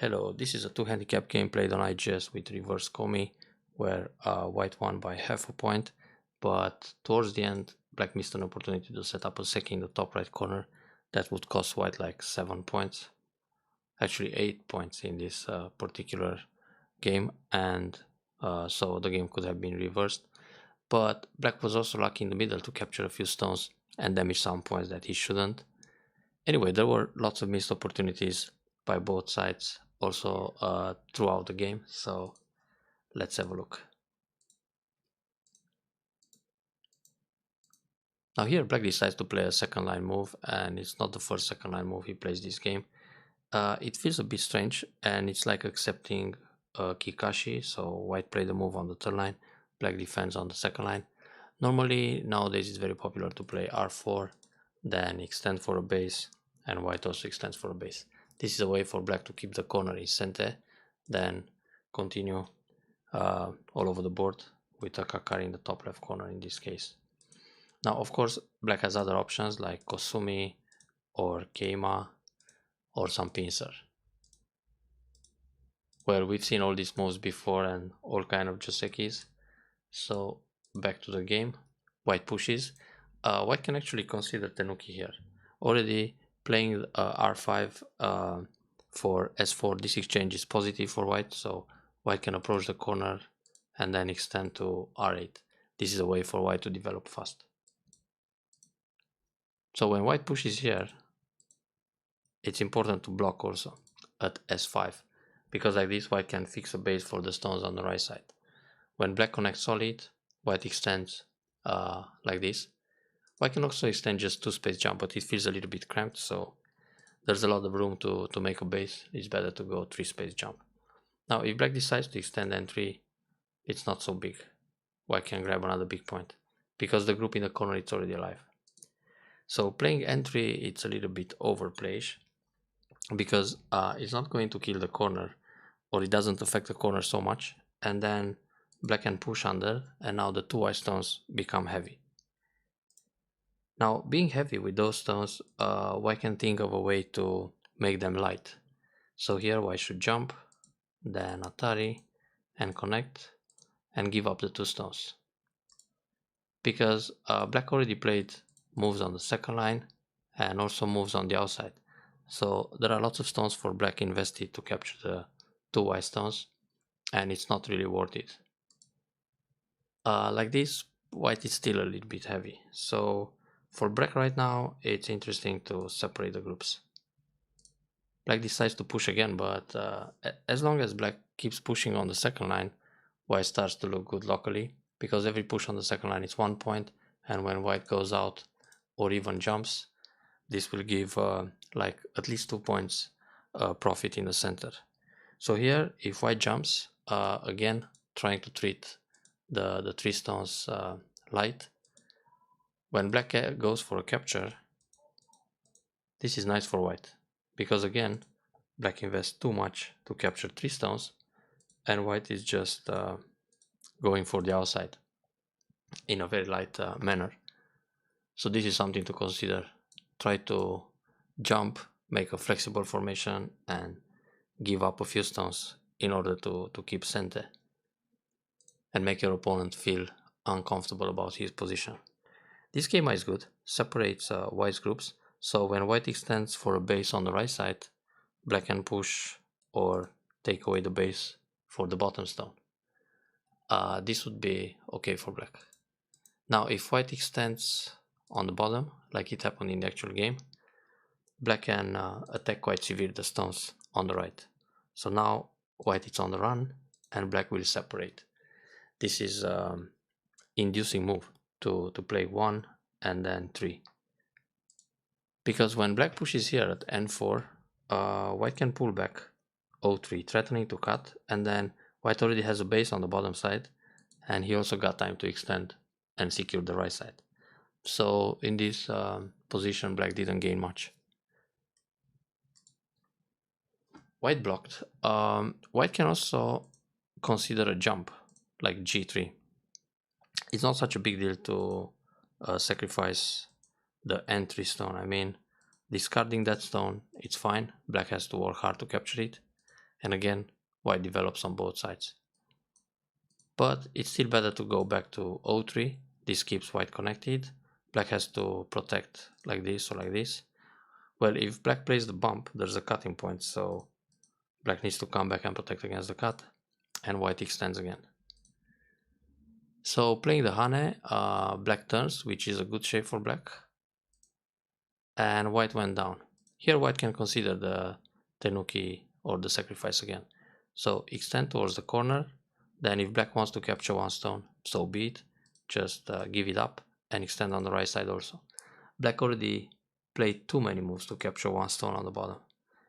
Hello, this is a 2 handicap game played on IGS with reverse Komi, where white won by half a point, but towards the end, black missed an opportunity to set up a second in the top right corner that would cost white like 7 points, actually 8 points in this particular game, and so the game could have been reversed. But black was also lucky in the middle to capture a few stones and damage some points that he shouldn't. Anyway, there were lots of missed opportunities by both sides also throughout the game, so let's have a look. Now here black decides to play a second line move, and it's not the first second line move he plays this game. It feels a bit strange, and it's like accepting Kikashi, so white played the move on the third line, black defends on the second line. Normally nowadays it's very popular to play r4, then extend for a base, and white also extends for a base. This is a way for black to keep the corner in center, then continue all over the board with a Kakari in the top left corner in this case. Now of course black has other options like Kosumi or Keima or some pincer. Well, we've seen all these moves before and all kind of Josekis. So back to the game. White pushes. White can actually consider Tenuki here. Already playing r5 for s4, this exchange is positive for white, so white can approach the corner and then extend to r8. This is a way for white to develop fast. So when white pushes here, it's important to block also at s5, because like this white can fix a base for the stones on the right side. When black connects solid, white extends like this. White can also extend just 2-space jump, but it feels a little bit cramped, so there's a lot of room to make a base. It's better to go 3-space jump. Now if black decides to extend n3, it's not so big. White can grab another big point, because the group in the corner is already alive. So playing n3, it's a little bit overplayish, because it's not going to kill the corner, or it doesn't affect the corner so much, and then black can push under, and now the two white stones become heavy. Now being heavy with those stones, white can think of a way to make them light. So here white should jump, then Atari, and connect, and give up the two stones. Because black already played moves on the second line, and also moves on the outside. So there are lots of stones for black invested to capture the two white stones, and it's not really worth it. Like this, white is still a little bit heavy. So for black right now, it's interesting to separate the groups. Black decides to push again, but as long as black keeps pushing on the second line, white starts to look good locally, because every push on the second line is 1 point, and when white goes out or even jumps, this will give like at least 2 points profit in the center. So here, if white jumps, again trying to treat the three stones light, when black goes for a capture, this is nice for white, because again black invests too much to capture 3 stones, and white is just going for the outside in a very light manner. So this is something to consider. Try to jump, make a flexible formation, and give up a few stones in order to keep center and make your opponent feel uncomfortable about his position. This schema is good, separates white's groups, so when white extends for a base on the right side, black can push or take away the base for the bottom stone. This would be okay for black. Now if white extends on the bottom, like it happened in the actual game, black can attack quite severe the stones on the right. So now white is on the run, and black will separate. This is inducing move to play 1 and then 3. Because when black pushes here at n4, white can pull back o3, threatening to cut, and then white already has a base on the bottom side, and he also got time to extend and secure the right side. So in this position, black didn't gain much. White blocked. White can also consider a jump, like g3. It's not such a big deal to sacrifice the n3 stone. I mean, discarding that stone, it's fine. Black has to work hard to capture it. and again white develops on both sides. But it's still better to go back to O3. This keeps white connected. Black has to protect like this or like this. Well, if black plays the bump, there's a cutting point, so black needs to come back and protect against the cut, and white extends again. So playing the hane, black turns, which is a good shape for black, and white went down. Here white can consider the tenuki or the sacrifice again. So extend towards the corner, then if black wants to capture one stone, so be it, just give it up and extend on the right side also. Black already played too many moves to capture one stone on the bottom.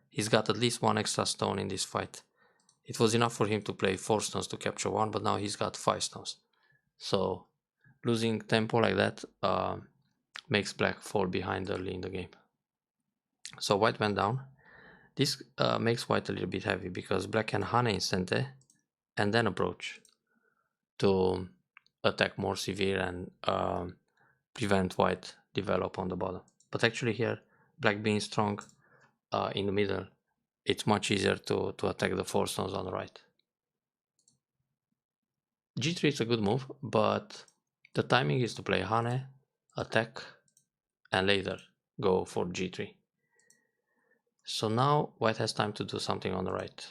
He's got at least one extra stone in this fight. It was enough for him to play 4 stones to capture one, but now he's got 5 stones. So losing tempo like that makes black fall behind early in the game. So white went down. This makes white a little bit heavy because black can hane instantly and then approach to attack more severe and prevent white develop on the bottom. But actually here, black being strong in the middle, it's much easier to attack the 4 stones on the right. G3 is a good move, but the timing is to play hane, attack, and later go for G3. So now white has time to do something on the right.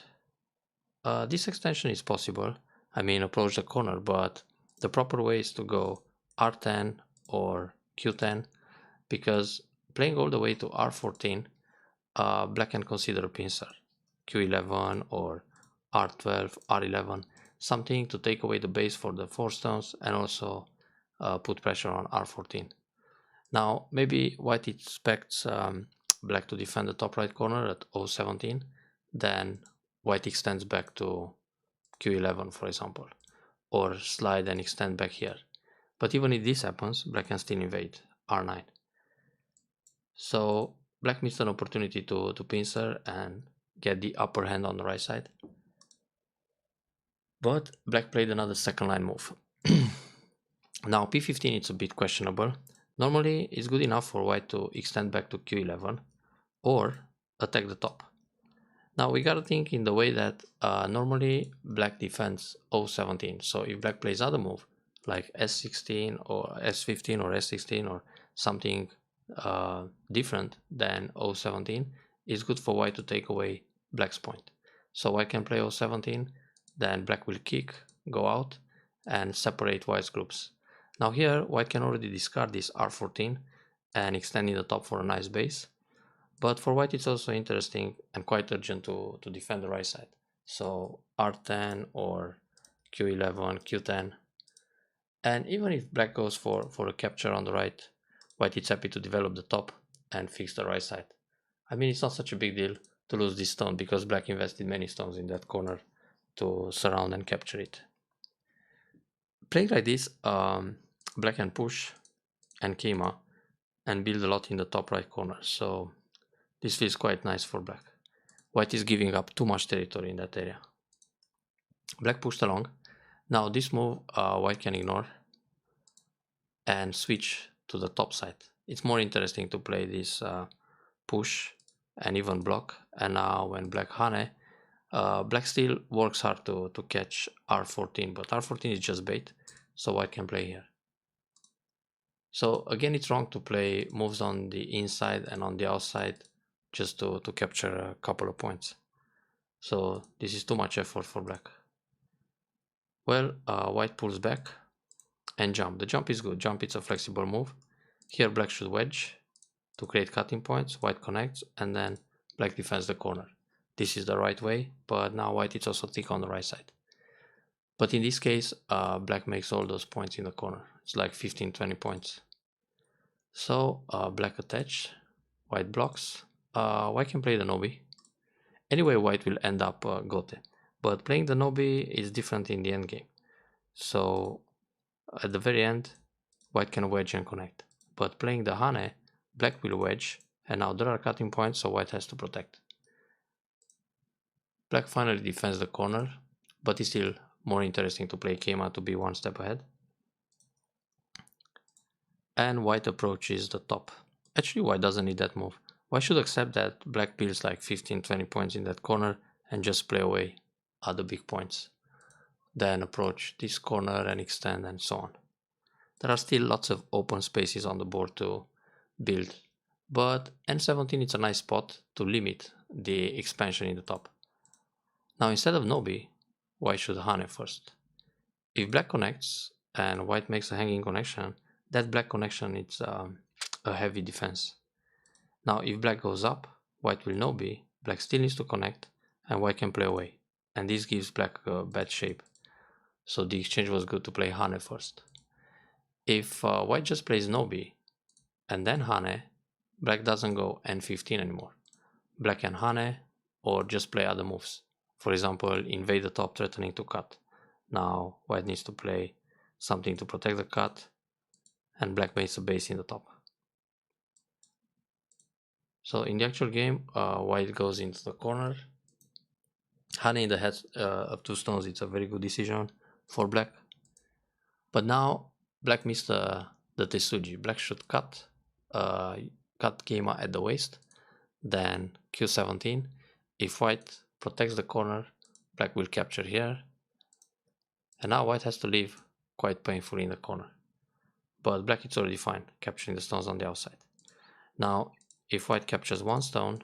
This extension is possible, I mean approach the corner, but the proper way is to go R10 or Q10, because playing all the way to R14, black can consider a pincer, Q11 or R12, R11, something to take away the base for the 4 stones and also put pressure on R14. Now maybe white expects black to defend the top right corner at O17, then white extends back to Q11 for example, or slide and extend back here. But even if this happens, black can still invade R9. So black missed an opportunity to pincer and get the upper hand on the right side. But black played another second line move. Now P15 it's a bit questionable. Normally it's good enough for white to extend back to Q11 or attack the top. Now we gotta think in the way that normally black defends O17. So if black plays other move like S16 or S15 or S16 or something different than O17, it's good for white to take away black's point. So white can play O17, then black will kick, go out, and separate white's groups. Now here white can already discard this R14 and extend in the top for a nice base. But for white it's also interesting and quite urgent to defend the right side. So R10 or Q11, Q10. And even if black goes for a capture on the right, white is happy to develop the top and fix the right side. I mean, it's not such a big deal to lose this stone because black invested many stones in that corner to surround and capture it. Playing like this, black can push and keima and build a lot in the top right corner. So this feels quite nice for black. White is giving up too much territory in that area. Black pushed along. Now this move white can ignore and switch to the top side. It's more interesting to play this push and even block. And now when black hane, black still works hard to catch R14, but R14 is just bait, so white can play here. So again, it's wrong to play moves on the inside and on the outside just to capture a couple of points. So this is too much effort for black. Well, white pulls back and jump. The jump is good. Jump, it's a flexible move. Here black should wedge to create cutting points. White connects and then black defends the corner. This is the right way, but now white is also thick on the right side. But in this case, black makes all those points in the corner. It's like 15-20 points. So black attached, white blocks. White can play the nobi. Anyway, white will end up gote. But playing the nobi is different in the end game. So at the very end, white can wedge and connect. But playing the hane, black will wedge, and now there are cutting points, so white has to protect. Black finally defends the corner, but it's still more interesting to play keima to be one step ahead. And white approaches the top. Actually, white doesn't need that move. White should accept that black builds like 15-20 points in that corner and just play away at the big points. Then approach this corner and extend and so on. There are still lots of open spaces on the board to build, but N17 is a nice spot to limit the expansion in the top. Now instead of Nobi, white should Hane first. If black connects and white makes a hanging connection, that black connection is a heavy defense. Now if black goes up, white will Nobi, black still needs to connect, and white can play away. And this gives black a bad shape. So the exchange was good to play Hane first. If white just plays Nobi and then Hane, black doesn't go N15 anymore. Black can Hane or just play other moves. For example, invade the top threatening to cut. Now white needs to play something to protect the cut, and black makes a base in the top. So in the actual game, white goes into the corner. Hane in the head of 2 stones, it's a very good decision for black. But now black missed the Tesuji. Black should cut Geima at the waist, then Q17. If white protects the corner, black will capture here. And now white has to leave quite painfully in the corner. But black is already fine, capturing the stones on the outside. Now, if white captures 1 stone,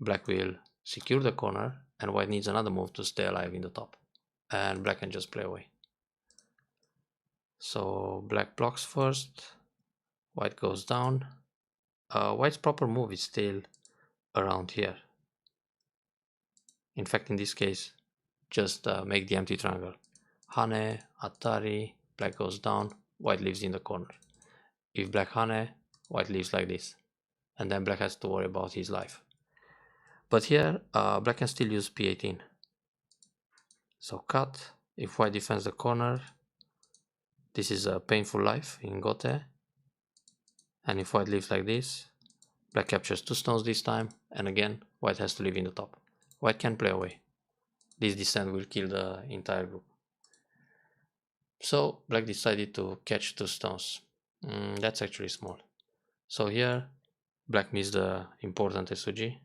black will secure the corner, and white needs another move to stay alive in the top. And black can just play away. So black blocks first, white goes down. White's proper move is still around here. In fact, in this case, just make the empty triangle. Hane, Atari, black goes down, white leaves in the corner. If black Hane, white leaves like this. And then black has to worry about his life. But here, black can still use P18. So cut, if white defends the corner, this is a painful life in Gote. And if white leaves like this, black captures 2 stones this time, and again, white has to leave in the top. White can play away. This descent will kill the entire group. So black decided to catch 2 stones. That's actually small. So here, black missed the important Tesuji.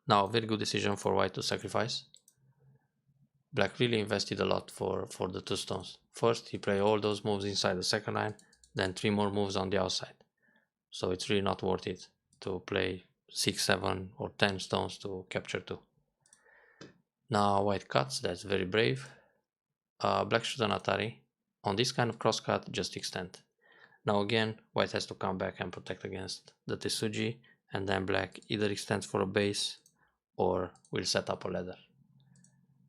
Now, very good decision for white to sacrifice. Black really invested a lot for the 2 stones. First, he played all those moves inside the second line, then 3 more moves on the outside. So it's really not worth it to play 6, 7 or 10 stones to capture 2. Now white cuts, that's very brave. Black should an Atari. On this kind of cross cut, just extend. Now again, white has to come back and protect against the Tesuji, and then black either extends for a base or will set up a ladder.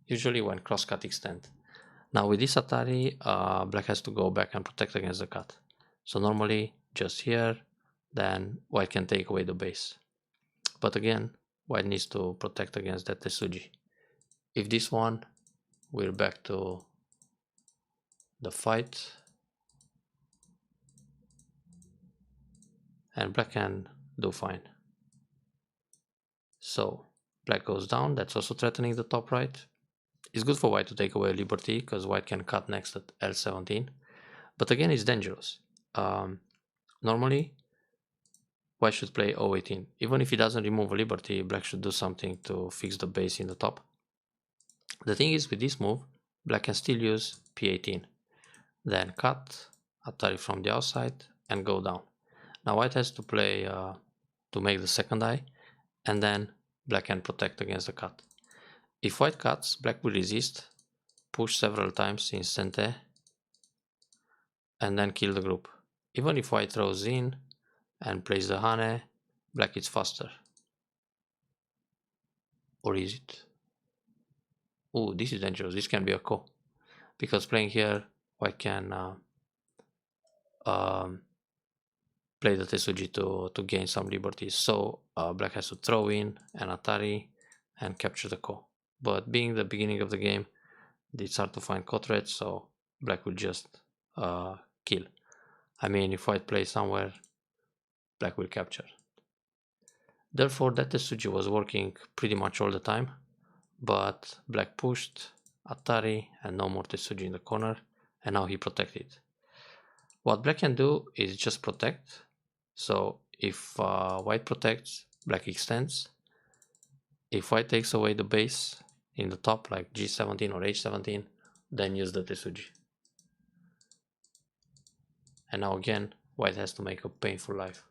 Usually when cross cut extend. Now with this Atari, black has to go back and protect against the cut. So normally just here, then white can take away the base. But again, white needs to protect against that Tesuji. If this one, we're back to the fight. And black can do fine. So black goes down, that's also threatening the top right. It's good for white to take away liberty, because white can cut next at L17. But again, it's dangerous. Normally, white should play O18. Even if he doesn't remove a liberty, black should do something to fix the base in the top. The thing is, with this move, black can still use P18. Then cut, Atari from the outside, and go down. Now white has to play to make the second eye, and then black can protect against the cut. If white cuts, black will resist, push several times in Sente, and then kill the group. Even if white throws in and plays the Hane, black is faster. Or is it? Oh, this is dangerous. This can be a ko. Because playing here, white can play the Tesuji to gain some liberties. So black has to throw in an Atari and capture the ko. But being the beginning of the game, it's hard to find ko threats, so black will just kill. I mean, if white plays somewhere, black will capture. Therefore, that Tesuji was working pretty much all the time, but black pushed Atari and no more Tesuji in the corner, and now he protected. What black can do is just protect. So if white protects, black extends. If white takes away the base in the top, like g17 or h17, then use the Tesuji. And now again, white has to make a painful life.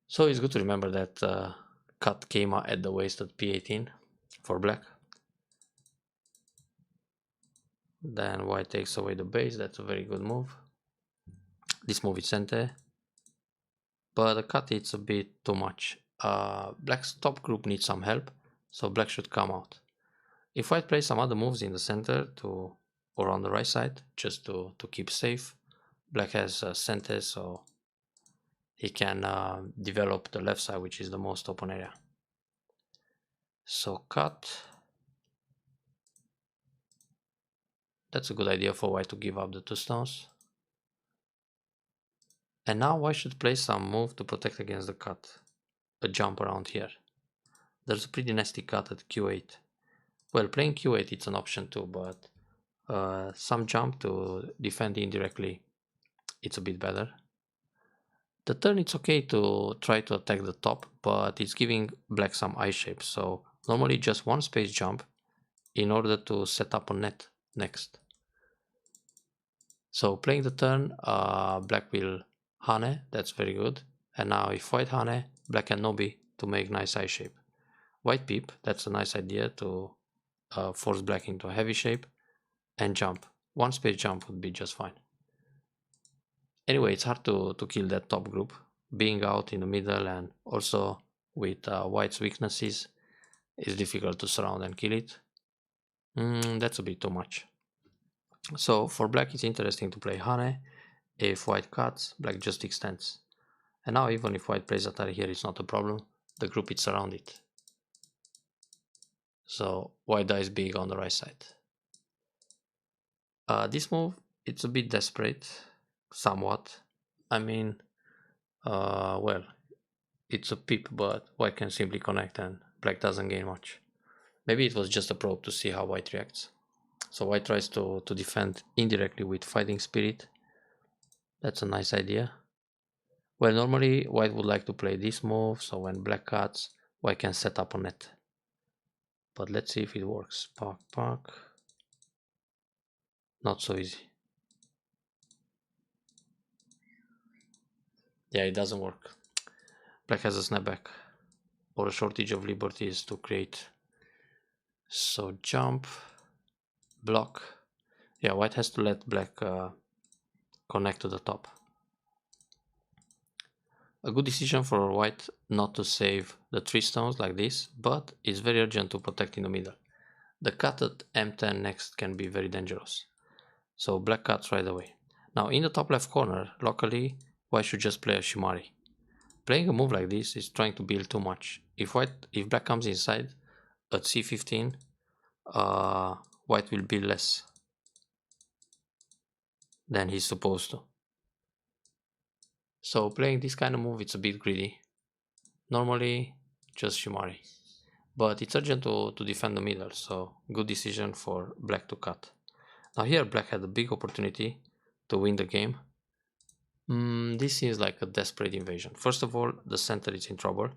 So it's good to remember that cut came out at the waist at p18 for black. Then white takes away the base. That's a very good move. This move is center, but the cut it's a bit too much. Black's top group needs some help, so black should come out. If white plays some other moves in the center or on the right side, just to keep safe, black has center, so he can develop the left side, which is the most open area. So cut. That's a good idea for white to give up the 2 stones. And now white should play some move to protect against the cut. A jump around here. There's a pretty nasty cut at q8. Well, playing q8 it's an option too, but some jump to defend indirectly, it's a bit better. The turn it's okay to try to attack the top, but it's giving black some eye shape, so normally just one space jump in order to set up a net next. So playing the turn, black will Hane, that's very good. And now if white Hane, black can Nobi to make nice eye shape. White peep, that's a nice idea to force black into a heavy shape and jump. One space jump would be just fine. Anyway, it's hard to kill that top group. Being out in the middle and also with white's weaknesses, it's difficult to surround and kill it. That's a bit too much. So for black it's interesting to play Hane. If white cuts, black just extends. And now even if white plays Atari here, it's not a problem. The group is around it. So white dies big on the right side. This move, it's a bit desperate, somewhat. I mean, well, it's a peep, but white can simply connect and black doesn't gain much. Maybe it was just a probe to see how white reacts. So white tries to defend indirectly with fighting spirit. That's a nice idea. Well, normally white would like to play this move, so when black cuts, white can set up a net. But let's see if it works. Pak, pak. Not so easy. Yeah, it doesn't work. Black has a snapback or a shortage of liberties to create. So jump, block. Yeah, white has to let black connect to the top. A good decision for white not to save the 3 stones like this, but it's very urgent to protect in the middle. The cut at m10 next can be very dangerous. So black cuts right away. Now in the top left corner, locally, white should just play a Shimari. Playing a move like this is trying to build too much. If black comes inside at c15, white will build less than he's supposed to. So playing this kind of move, it's a bit greedy. Normally, just Shimari. But it's urgent to defend the middle, so good decision for black to cut. Now here black had a big opportunity to win the game. This seems like a desperate invasion. First of all, the center is in trouble,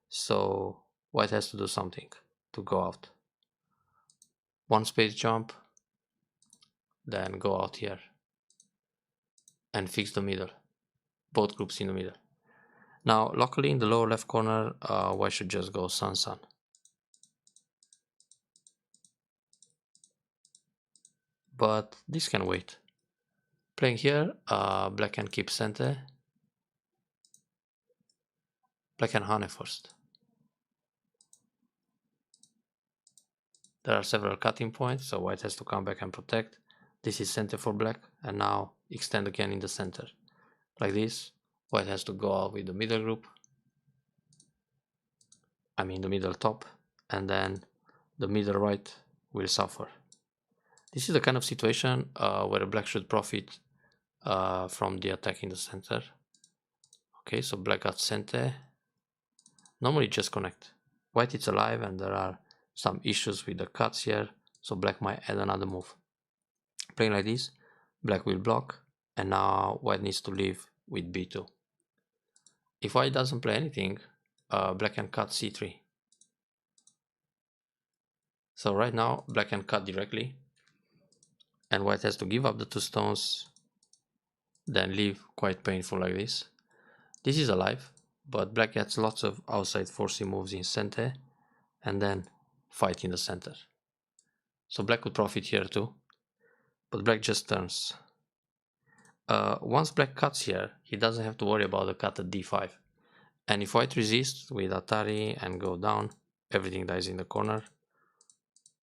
so white has to do something to go out. One space jump, then go out here and fix the middle, both groups in the middle. Now locally in the lower left corner, white should just go sun sun. But this can wait. Playing here, black can keep center. Black can Hane first. There are several cutting points, so white has to come back and protect. This is center for black, and now extend again in the center. Like this, white has to go out with the middle group. I mean the middle top, and then the middle right will suffer. This is the kind of situation where black should profit from the attack in the center. Okay, so black got center. Normally just connect. White is alive and there are some issues with the cuts here, so black might add another move. Playing like this, black will block, and now white needs to leave with b2. If white doesn't play anything, black can cut c3. So right now black can cut directly, and white has to give up the 2 stones, then leave quite painful like this. This is alive, but black gets lots of outside forcing moves in center, and then fight in the center. So black could profit here too, but black just turns. Once black cuts here, he doesn't have to worry about the cut at d5. And if white resists with Atari and go down, everything dies in the corner.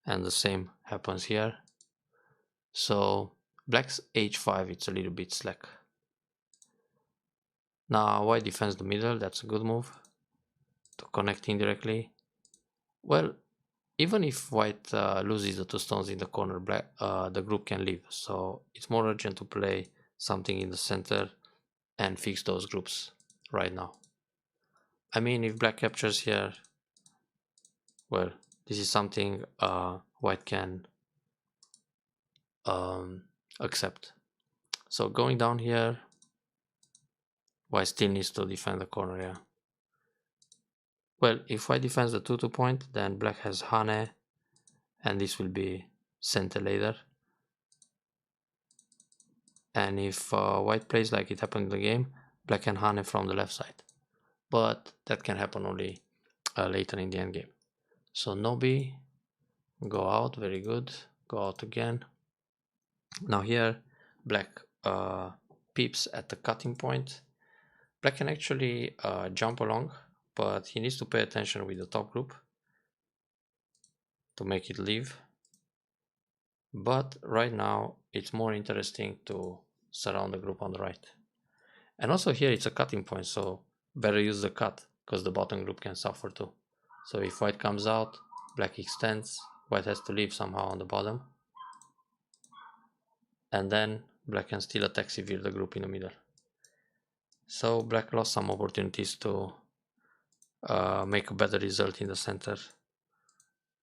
And the same happens here. So black's h5, it's a little bit slack. Now white defends the middle, that's a good move to connect indirectly. Well, even if white loses the 2 stones in the corner, black, the group can leave. So it's more urgent to play something in the center and fix those groups right now. I mean, if black captures here, well, this is something white can accept. So going down here, white still needs to defend the corner, yeah. Well, if white defends the 2-2 point, then black has Hane, and this will be center later. And if white plays like it happened in the game, black can Hane from the left side. But that can happen only later in the endgame. So Nobi, go out, very good. Go out again. Now here, black peeps at the cutting point. Black can actually jump along, but he needs to pay attention with the top group to make it leave. But right now, it's more interesting to surround the group on the right. And also here, it's a cutting point, so better use the cut, because the bottom group can suffer too. So if white comes out, black extends, white has to leave somehow on the bottom. And then black can still attack severe the group in the middle. So black lost some opportunities to make a better result in the center.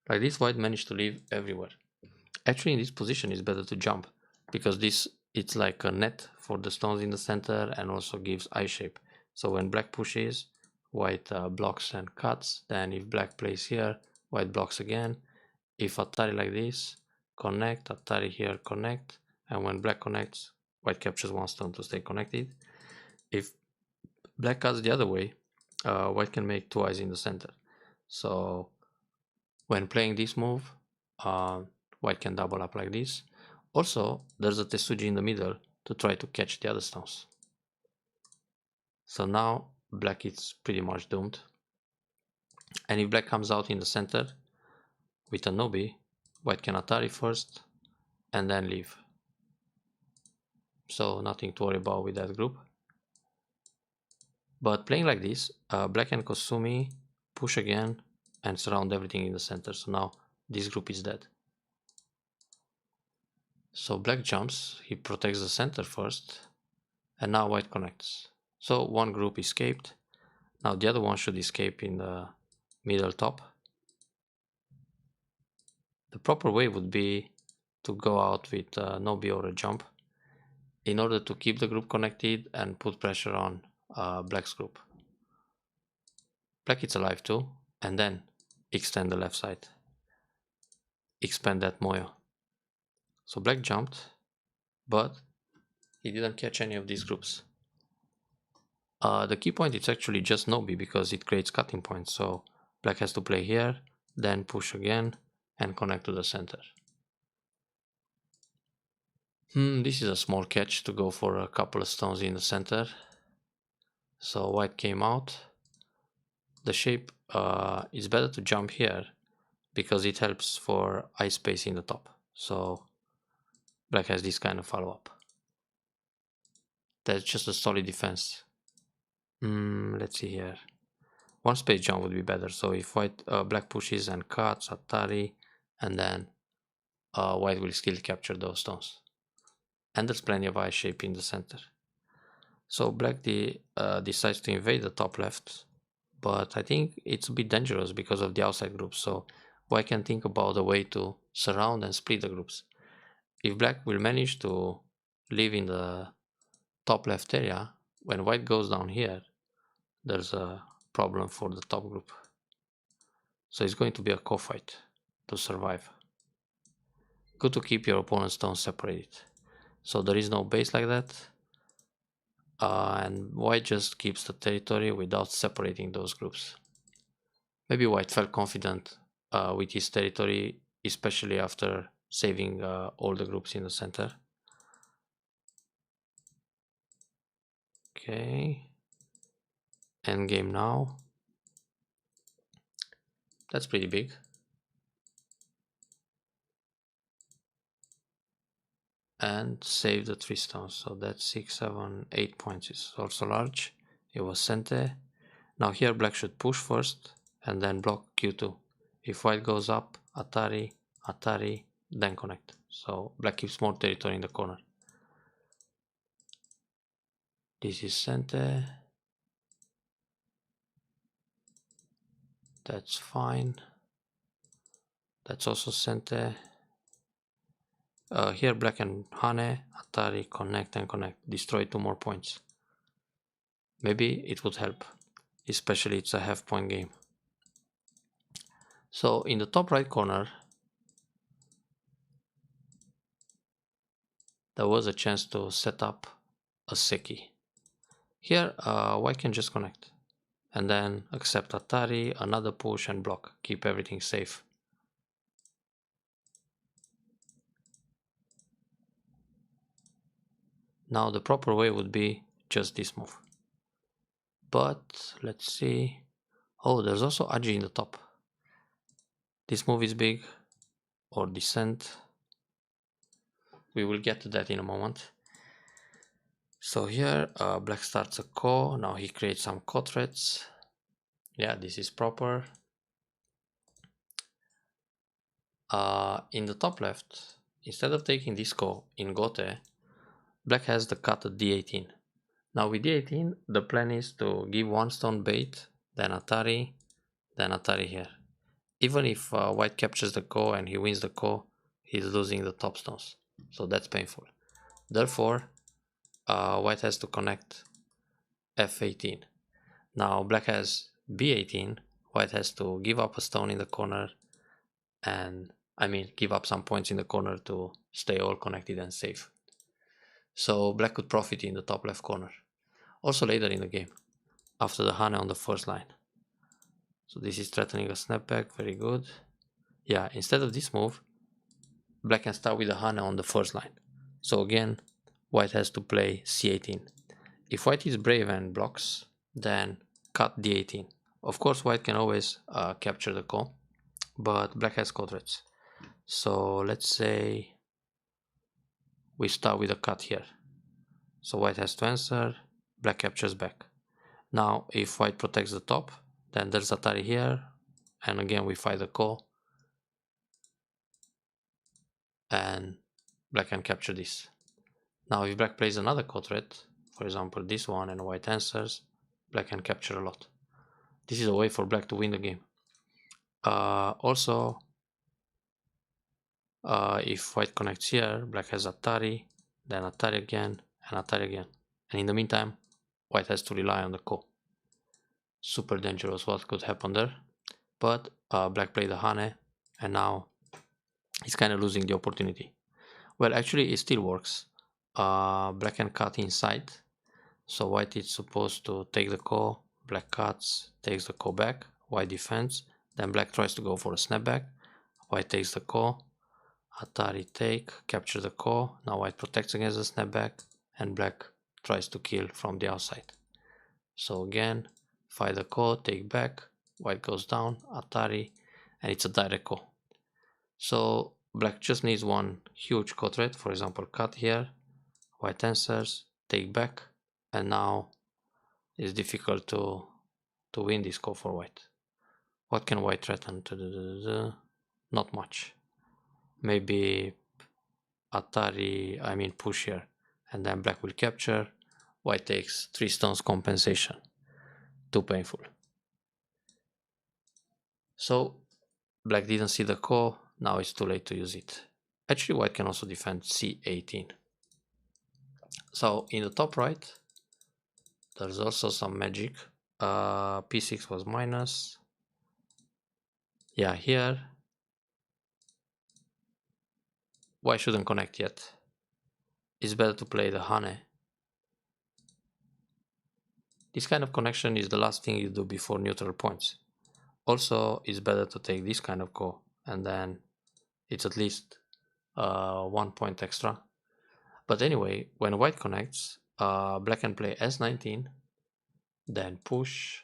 Like this, white managed to leave everywhere. Actually, in this position, it's better to jump, because this, it's like a net for the stones in the center and also gives I shape. So when black pushes, white blocks and cuts. Then if black plays here, white blocks again. If Atari like this, connect, Atari here, connect. And when black connects, white captures 1 stone to stay connected. If black cuts the other way, white can make 2 eyes in the center. So when playing this move, white can double up like this. Also, there's a Tesuji in the middle to try to catch the other stones. So now black is pretty much doomed. And if black comes out in the center with a Nobi, white can Atari first and then leave. So nothing to worry about with that group. But playing like this, black can Kosumi, push again, and surround everything in the center. So now this group is dead. So black jumps, he protects the center first, and now white connects. So one group escaped. Now the other one should escape in the middle top. The proper way would be to go out with Nobi or a jump in order to keep the group connected and put pressure on black's group. Black is alive too, and then extend the left side. Expand that Moyo. So black jumped, but he didn't catch any of these groups. The key point is actually just Nobi, because it creates cutting points. So black has to play here, then push again, and connect to the center. This is a small catch to go for a couple of stones in the center. So white came out. The shape is better to jump here, because it helps for eye space in the top. So black has this kind of follow-up. That's just a solid defense. Let's see here. One space jump would be better. So if white black pushes and cuts Atari, and then white will still capture those stones. And there's plenty of eye shape in the center. So black decides to invade the top left, but I think it's a bit dangerous because of the outside groups. So white can think about a way to surround and split the groups. If black will manage to live in the top left area, when white goes down here, there's a problem for the top group. So it's going to be a co-fight to survive. Good to keep your opponent's stones separated. So there is no base like that. And white just keeps the territory without separating those groups. Maybe white felt confident with his territory, especially after saving all the groups in the center. Okay. Endgame now. That's pretty big. And save the 3 stones. So that's 6, 7, 8 points. It's also large. It was Sente. Now here black should push first and then block Q2. If white goes up, Atari, Atari, then connect. So black keeps more territory in the corner. This is Sente. That's fine. That's also Sente. Here black and Hane, Atari, connect and connect. Destroy 2 more points. Maybe it would help. Especially it's a half point game. So in the top right corner, there was a chance to set up a Seki. Here, white can just connect. And then accept Atari, another push and block. Keep everything safe. Now the proper way would be just this move. But let's see. Oh, there's also Agi in the top. This move is big. Or descent. We will get to that in a moment. So here black starts a ko. Now he creates some ko threats. Yeah, this is proper. In the top left, instead of taking this ko in gote, black has the cut at d18. Now with d18, the plan is to give one stone bait, then Atari here. Even if white captures the ko and he wins the ko, he's losing the top stones. So that's painful. Therefore, white has to connect f18. Now black has b18. White has to give up a stone in the corner and give up some points in the corner to stay all connected and safe. So black could profit in the top left corner. Also later in the game, after the Hane on the first line. So this is threatening a snapback, very good. Yeah, instead of this move, black can start with the Hane on the first line. So again, white has to play c18. If white is brave and blocks, then cut d18. Of course, white can always capture the ko, but black has ko threats. So let's say we start with a cut here. So white has to answer, black captures back. Now if white protects the top, then there's Atari here, and again we fight the ko, and black can capture this. Now if black plays another ko threat, for example this one, and white answers, black can capture a lot. This is a way for black to win the game. Also, if white connects here, black has Atari, then Atari again, and Atari again. And in the meantime, white has to rely on the ko. Super dangerous what could happen there. But black played the Hane, and now he's kind of losing the opportunity. Well, actually it still works. Black can cut inside. So white is supposed to take the ko, black cuts, takes the ko back, white defends, then black tries to go for a snapback, white takes the ko, Atari take, capture the ko, now white protects against the snapback, and black tries to kill from the outside. So again, fight the ko, take back, white goes down, Atari, and it's a direct ko. So black just needs one huge ko threat, for example cut here, white answers, take back, and now it's difficult to win this ko for white. What can white threaten? Not much. Maybe Atari, push here, and then black will capture, white takes 3 stones compensation. Too painful. So black didn't see the ko, now it's too late to use it. Actually white can also defend c18. So in the top right, there's also some magic. p6 was minus. Yeah, here white shouldn't connect yet. It's better to play the hane. This kind of connection is the last thing you do before neutral points. Also, it's better to take this kind of go, and then it's at least 1 point extra. But anyway, when white connects, black can play s19, then push,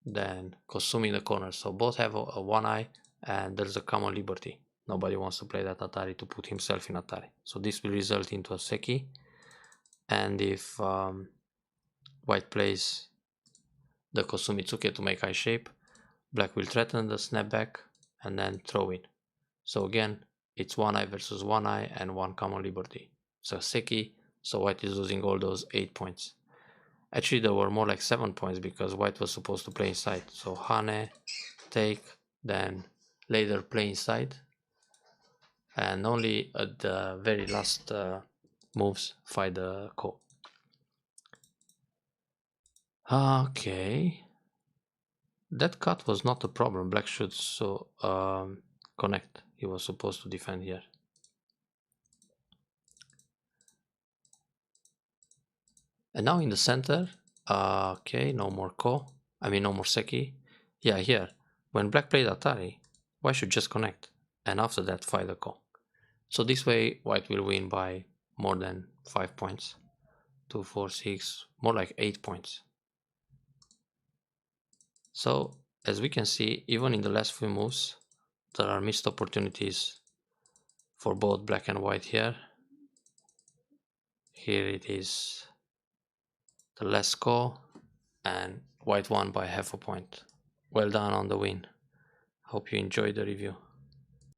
then consuming the corner. So both have a one eye, and there's a common liberty. Nobody wants to play that Atari to put himself in Atari. So this will result into a seki. And if white plays the Kosumitsuke to make eye shape, black will threaten the snapback and then throw in. So again, it's one eye versus one eye and one common liberty. So seki, so white is losing all those 8 points. Actually, there were more like 7 points because white was supposed to play inside. So hane, take, then later play inside. And only at the very last moves fight the ko. Okay. That cut was not a problem. Black should so connect. He was supposed to defend here. And now in the center, okay, no more ko. I mean, no more seki. Yeah, here. When black played Atari, white should just connect. And after that, fight the ko. So this way, white will win by more than 5 points. 2, 4, 6, more like 8 points. So, as we can see, even in the last few moves, there are missed opportunities for both black and white here. Here it is the last score, and white won by half a point. Well done on the win. Hope you enjoyed the review.